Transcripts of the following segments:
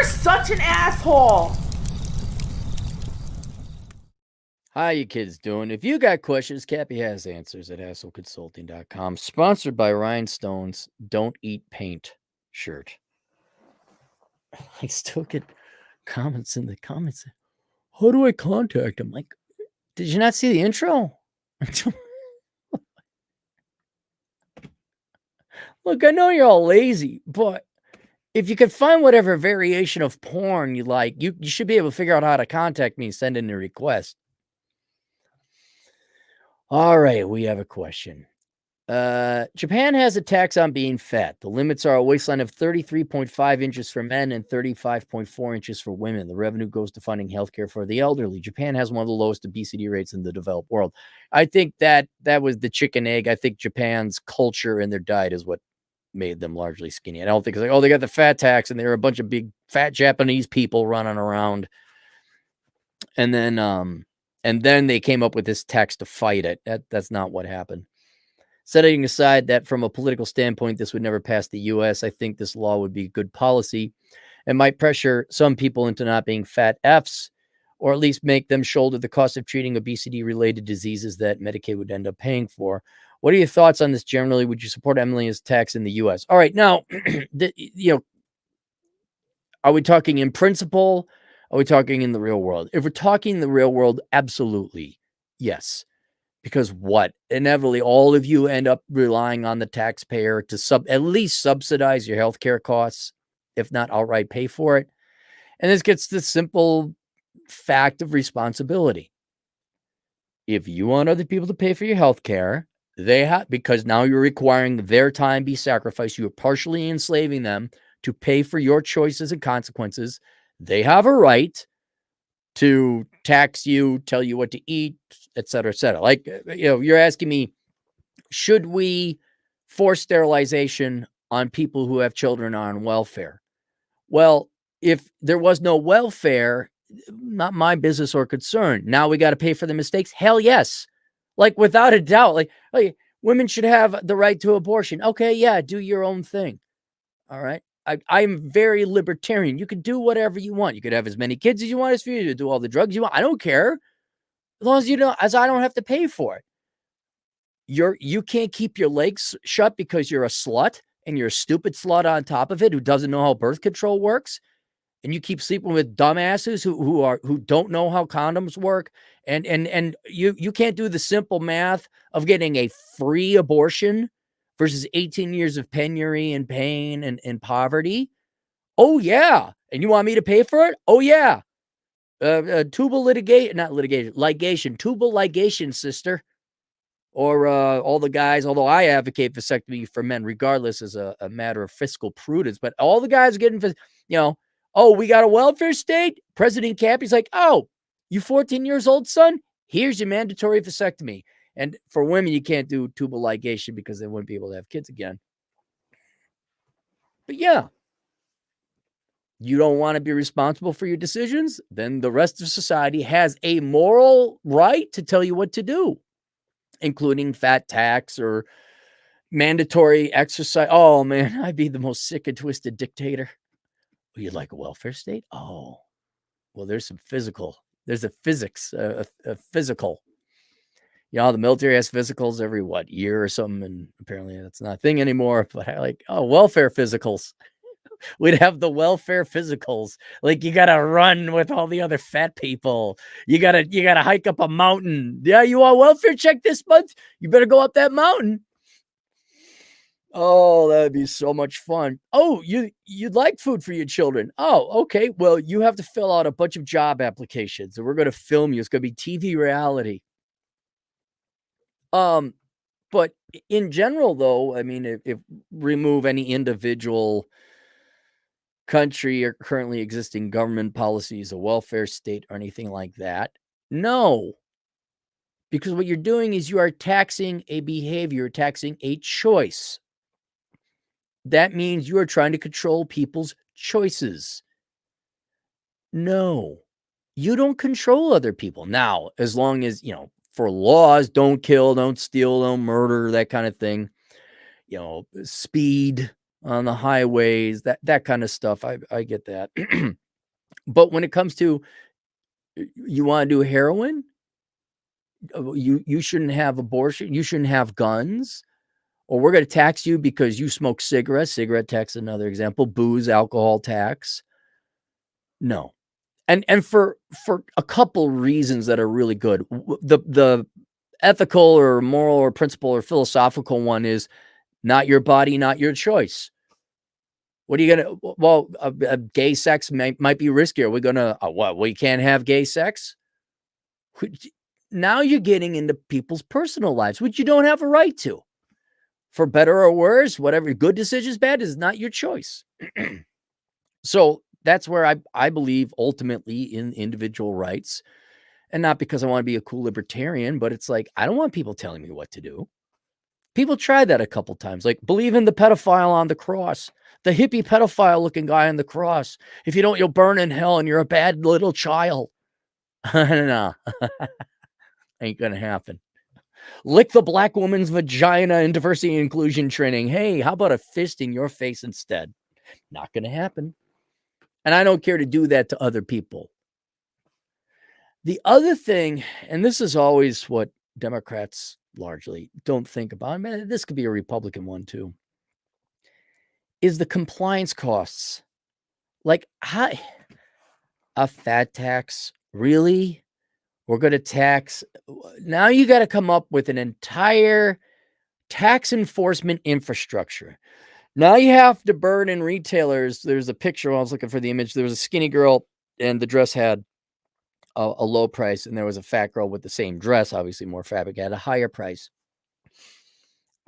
such an asshole. How you kids doing? If you got questions, Cappy has answers at HassleConsulting.com. Sponsored by Rhinestone's Don't Eat Paint shirt. I still get comments in the comments. How do I contact him? Like, did you not see the intro? Look, I know you're all lazy, but if you could find whatever variation of porn you like, you should be able to figure out how to contact me and send in a request. All right, we have a question. Japan has a tax on being fat. The limits are a waistline of 33.5 inches for men and 35.4 inches for women. The revenue goes to funding healthcare for the elderly. Japan has one of the lowest obesity rates in the developed world. I think that was the chicken egg. I think Japan's culture and their diet is what made them largely skinny. I don't think it's like, oh, they got the fat tax and they're a bunch of big fat Japanese people running around. And then they came up with this tax to fight it. That's not what happened. Setting aside that from a political standpoint, this would never pass the U.S., I think this law would be good policy and might pressure some people into not being fat Fs, or at least make them shoulder the cost of treating obesity-related diseases that Medicaid would end up paying for. What are your thoughts on this generally? Would you support Emily's tax in the U.S.? All right, now, are we talking in principle? Are we talking in the real world? If we're talking in the real world, absolutely, yes. Because what? Inevitably, all of you end up relying on the taxpayer to at least subsidize your healthcare costs, if not outright pay for it. And this gets the simple fact of responsibility. If you want other people to pay for your healthcare, they have, because now you're requiring their time be sacrificed. You're partially enslaving them to pay for your choices and consequences. They have a right to tax you, tell you what to eat, et cetera, et cetera. Like, you're asking me, should we force sterilization on people who have children on welfare? Well, if there was no welfare, not my business or concern. Now we got to pay for the mistakes? Hell yes. Like, without a doubt, like women should have the right to abortion. Okay, yeah, do your own thing. All right. I'm very libertarian. You can do whatever you want. You could have as many kids as you want, as for you to do all the drugs you want. I don't care. As long as I don't have to pay for it. You can't keep your legs shut because you're a slut and you're a stupid slut on top of it who doesn't know how birth control works. And you keep sleeping with dumbasses who don't know how condoms work. And you can't do the simple math of getting a free abortion versus 18 years of penury and pain and poverty. Oh, yeah. And you want me to pay for it? Oh, yeah. Tubal ligation, tubal ligation, sister. Or all the guys, although I advocate vasectomy for men, regardless, as a matter of fiscal prudence. But all the guys are getting, oh, we got a welfare state? President Cappy's like, oh, you 14 years old, son? Here's your mandatory vasectomy. And for women, you can't do tubal ligation because they wouldn't be able to have kids again. But yeah, you don't want to be responsible for your decisions? Then the rest of society has a moral right to tell you what to do, including fat tax or mandatory exercise. Oh, man, I'd be the most sick and twisted dictator. Oh, you'd like a welfare state? Oh, well, there's a physical. The military has physicals every, year or something, and apparently that's not a thing anymore, but I like, welfare physicals. We'd have the welfare physicals. Like, you got to run with all the other fat people. You got to hike up a mountain. Yeah, you want welfare check this month? You better go up that mountain. Oh, that'd be so much fun. Oh, you'd like food for your children. Oh, okay. Well, you have to fill out a bunch of job applications, and we're going to film you. It's going to be TV reality. But in general, though, I mean, if remove any individual country or currently existing government policies, a welfare state, or anything like that, no. Because what you're doing is you are taxing a behavior, taxing a choice. That means you are trying to control people's choices. No, you don't control other people. Now, as long as, for laws, don't kill, don't steal, don't murder, that kind of thing, speed, on the highways, that kind of stuff. I get that. But when it comes to you want to do heroin, you shouldn't have abortion, you shouldn't have guns, or we're going to tax you because you smoke cigarettes. Cigarette tax, another example. Booze, alcohol tax. No. And for a couple reasons that are really good. The ethical or moral or principle or philosophical one is not your body, not your choice. What are you gonna? Well, gay sex might be riskier. We're gonna what? We can't have gay sex. Now you're getting into people's personal lives, which you don't have a right to. For better or worse, whatever good decisions, bad is not your choice. So that's where I believe ultimately in individual rights, and not because I want to be a cool libertarian, but it's like I don't want people telling me what to do. People tried that a couple times, like believe in the pedophile on the cross, the hippie pedophile looking guy on the cross. If you don't, you'll burn in hell and you're a bad little child. No, ain't gonna happen. Lick the black woman's vagina in diversity and inclusion training. Hey, how about a fist in your face instead? Not gonna happen. And I don't care to do that to other people. The other thing, and this is always what Democrats largely don't think about, I mean, this could be a Republican one too, is the compliance costs. Like, a fat tax? Really? We're going to tax. Now you got to come up with an entire tax enforcement infrastructure. Now you have to burden retailers. There's a picture while I was looking for the image. There was a skinny girl and the dress had a low price, and there was a fat girl with the same dress, obviously more fabric, at a higher price.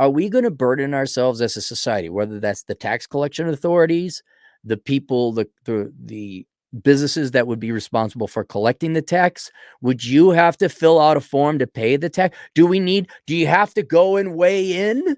Are we going to burden ourselves as a society, whether that's the tax collection authorities, the people, the businesses that would be responsible for collecting the tax? Would you have to fill out a form to pay the tax? Do you have to go and weigh in?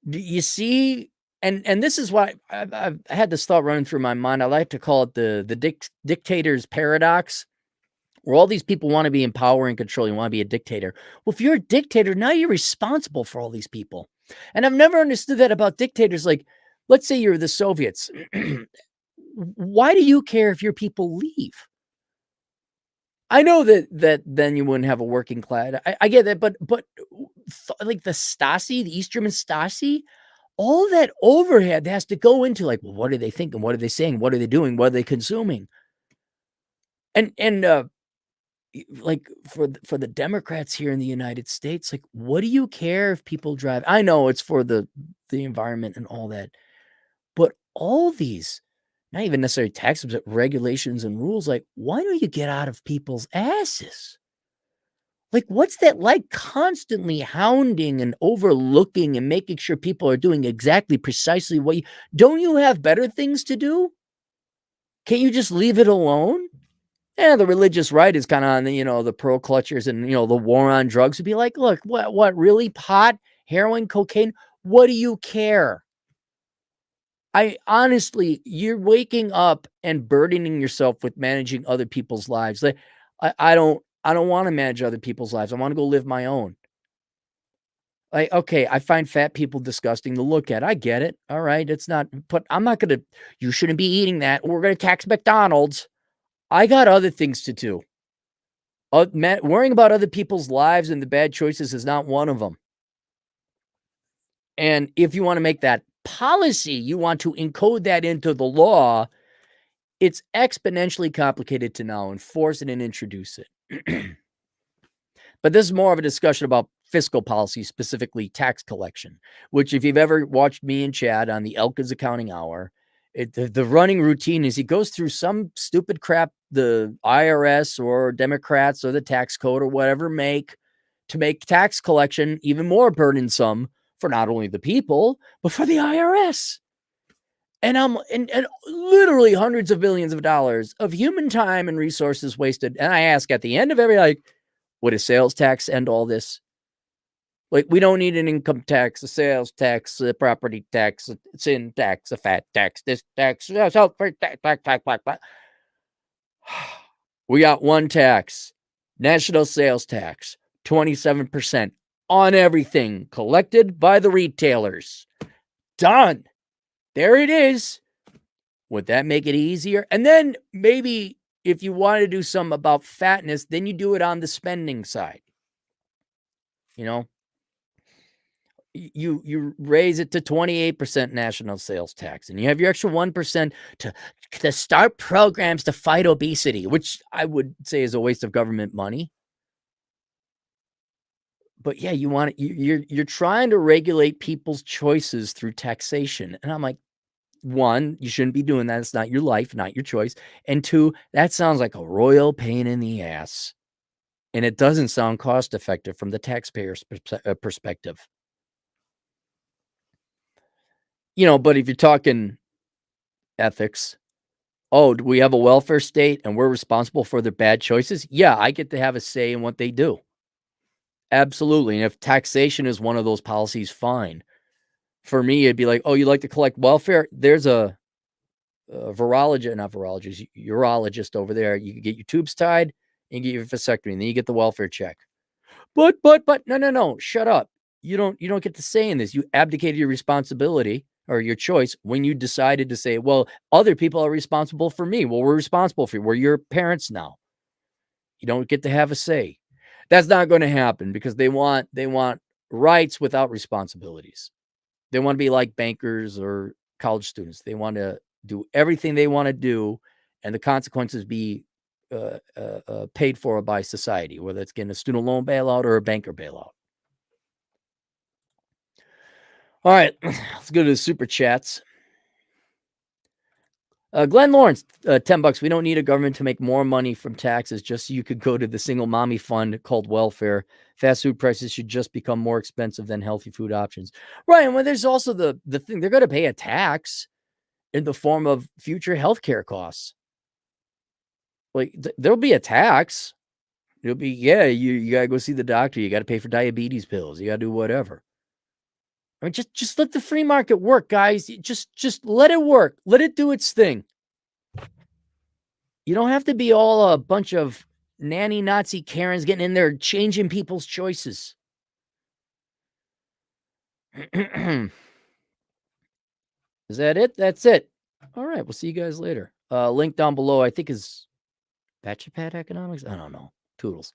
Do you see? And this is why I've had this thought running through my mind. I like to call it the dictator's paradox, where all these people want to be in power and control. You want to be a dictator. Well, if you're a dictator, now you're responsible for all these people. And I've never understood that about dictators. Like, let's say you're the Soviets. Why do you care if your people leave? I know that then you wouldn't have a working class. I get that, but like the Stasi, the East German Stasi, all that overhead has to go into like, well, what are they thinking? What are they saying? What are they doing? What are they consuming? And like for the Democrats here in the United States, like, what do you care if people drive? I know it's for the environment and all that, but all these, not even necessarily taxes, but regulations and rules, like, why don't you get out of people's asses? Like, what's that like? Constantly hounding and overlooking and making sure people are doing exactly precisely what don't you have better things to do? Can't you just leave it alone? Yeah, the religious right is kind of on the, the pearl clutchers and, the war on drugs would be like, look, what really? Pot, heroin, cocaine? What do you care? I honestly, you're waking up and burdening yourself with managing other people's lives. Like, I don't want to manage other people's lives. I want to go live my own. Like, okay, I find fat people disgusting to look at. I get it. All right. It's not, but I'm not going to, you shouldn't be eating that. We're going to tax McDonald's. I got other things to do. Worrying about other people's lives and the bad choices is not one of them. And if you want to make that policy, you want to encode that into the law, it's exponentially complicated to now enforce it and introduce it. But this is more of a discussion about fiscal policy, specifically tax collection, which if you've ever watched me and Chad on the Elkins Accounting Hour, the running routine is he goes through some stupid crap the IRS or Democrats or the tax code or whatever make to make tax collection even more burdensome for not only the people, but for the IRS. And and literally hundreds of billions of dollars of human time and resources wasted. And I ask at the end of every, like, would a sales tax end all this? Like, we don't need an income tax, a sales tax, a property tax, a sin tax, a fat tax, this tax, tax. We got one tax, national sales tax, 27% on everything collected by the retailers. Done. There it is. Would that make it easier? And then maybe if you want to do something about fatness, then you do it on the spending side. You know, you raise it to 28% national sales tax, and you have your extra 1% to start programs to fight obesity, which I would say is a waste of government money. But yeah, you're trying to regulate people's choices through taxation. And I'm like, one, you shouldn't be doing that. It's not your life, not your choice. And two, that sounds like a royal pain in the ass. And it doesn't sound cost effective from the taxpayer's perspective. But if you're talking ethics, oh, do we have a welfare state and we're responsible for their bad choices? Yeah, I get to have a say in what they do. Absolutely. And if taxation is one of those policies, fine. For me, it'd be like, oh, you like to collect welfare? There's a virologist, not virologist, urologist over there. You can get your tubes tied and get your vasectomy, and then you get the welfare check. But no, shut up. You don't get to say in this. You abdicated your responsibility or your choice when you decided to say, well, other people are responsible for me. Well, we're responsible for you. We're your parents now. You don't get to have a say. That's not going to happen because they want rights without responsibilities. They want to be like bankers or college students. They want to do everything they want to do, and the consequences be paid for by society, whether it's getting a student loan bailout or a banker bailout. All right, let's go to the super chats. Glenn Lawrence, $10. We don't need a government to make more money from taxes, just so you could go to the single mommy fund called welfare. Fast food prices should just become more expensive than healthy food options. Right, and when there's also the thing, they're going to pay a tax in the form of future healthcare costs. Like there'll be a tax. It'll be, yeah, you got to go see the doctor. You got to pay for diabetes pills. You got to do whatever. I mean, just let the free market work, guys. Just let it work. Let it do its thing. You don't have to be all a bunch of nanny Nazi Karens getting in there changing people's choices. Is that it? That's it. All right. We'll see you guys later. Link down below, I think, is Batchapad Economics. I don't know. Toodles.